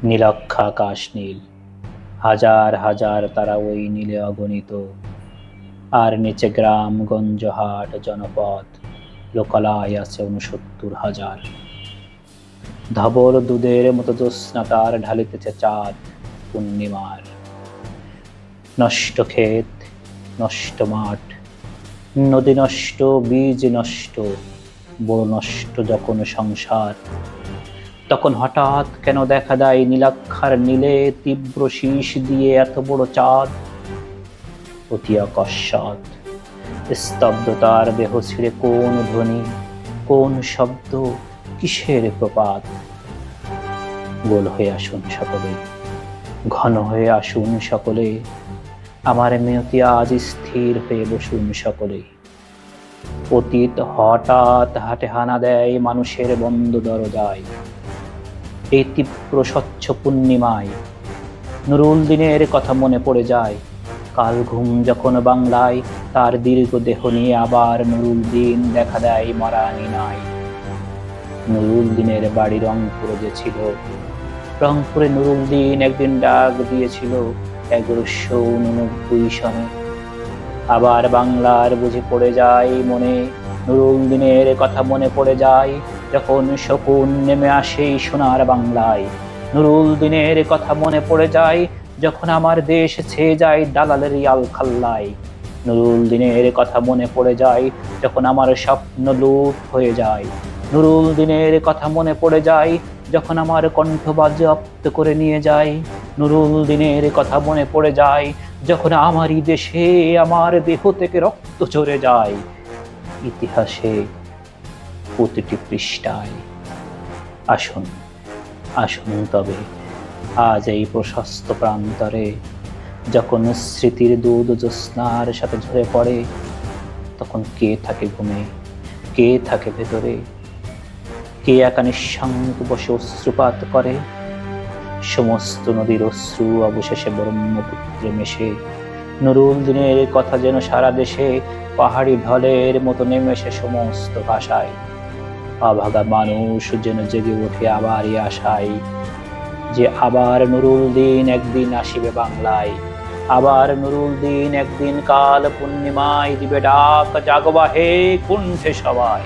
নীলক্ষা আকাশ নীল, হাজার হাজার তারা ওই নীলে অগণিত। আর নিচে গ্রাম গঞ্জ হাট জনপদ, লোকালয় আছে ৬৯,০০০। ধবল দুধের মতো জ্যোৎস্না তার ঢালিতেছে চাঁদ পূর্ণিমার। নষ্ট ক্ষেত, নষ্ট মাঠ, নদী নষ্ট, বীজ নষ্ট, বড় নষ্ট যখন সংসার, তখন হঠাৎ কেন দেখা দেয় নীলাক্ষার নীলে তীব্র শীষ দিয়ে এত বড় চাঁদ। অতি অকস্মাৎ স্তব্ধতার দেহ ছিঁড়ে কোন ধ্বনি, কোন শব্দ, কিসের প্রপাত। গোল হয়ে আসুন সকলে, ঘন হয়ে আসুন সকলে, আমার মিনতি আজ স্থির হয়ে বসুন সকলে। অতীত হঠাৎ হাটে হানা দেয় মানুষের বন্ধ দরজায়। এই তীব্র স্বচ্ছ পূর্ণিমায় নুরুল দিনের কথা মনে পড়ে যায়। কাল ঘুম যখন বাংলায়, তার দীর্ঘ দেহ নিয়ে আবার নুরুল দিন দেখা দেয় মরা আঙিনায়। নুরুল দিনের বাড়ি রংপুরে যে ছিল, রংপুরে নুরুল দিন একদিন ডাক দিয়েছিল ১১৮৯ সনে। আবার বাংলার বুঝি পড়ে যায় মনে, নুরুল দিনের কথা মনে পড়ে যায় যখন শকুন নেমে আসে সোনার বাংলায়। নুরুল দিনের কথা মনে পড়ে যায় যখন আমার দেশ ছেয়ে যায় দালালের আলখাল্লায়। নুরুল দিনের কথা মনে পড়ে যায় যখন আমার স্বপ্ন লুট হয়ে যায়। নুরুল দিনের কথা মনে পড়ে যায় যখন আমার কণ্ঠ বাজেয়াপ্ত করে নিয়ে যায়। নুরুল দিনের কথা মনে পড়ে যায় যখন আমারই দেশে আমার দেহ থেকে রক্ত ঝরে যায়। ইতিহাসে প্রতিটি পৃষ্ঠায় আসুন, আসুন তবে আজ এই প্রশস্ত প্রান্তরে, যখন স্মৃতির দুধ জ্যোৎস্নার সাথে ঝরে পড়ে, তখন কে থাকে ঘুমে, কে থাকে ভেতরে, কে একা নিঃসঙ্গ বসে অশ্রুপাত করে। সমস্ত নদীর অশ্রু অবশেষে ব্রহ্মপুত্রে মেশে। নুরুল দিনের কথা যেন সারা দেশে পাহাড়ি ঢলের মতো নেমে এসে সমস্ত ভাষায়। অভাগা মানুষ যেন জেগে ওঠে আবার এই আশায় যে আবার নুরুল দিন একদিন আসিবে বাংলায়। আবার নুরুল দিন একদিন কাল পূর্ণিমায় দিবে ডাক, জাগবা হে কুণ্ঠে সবাই।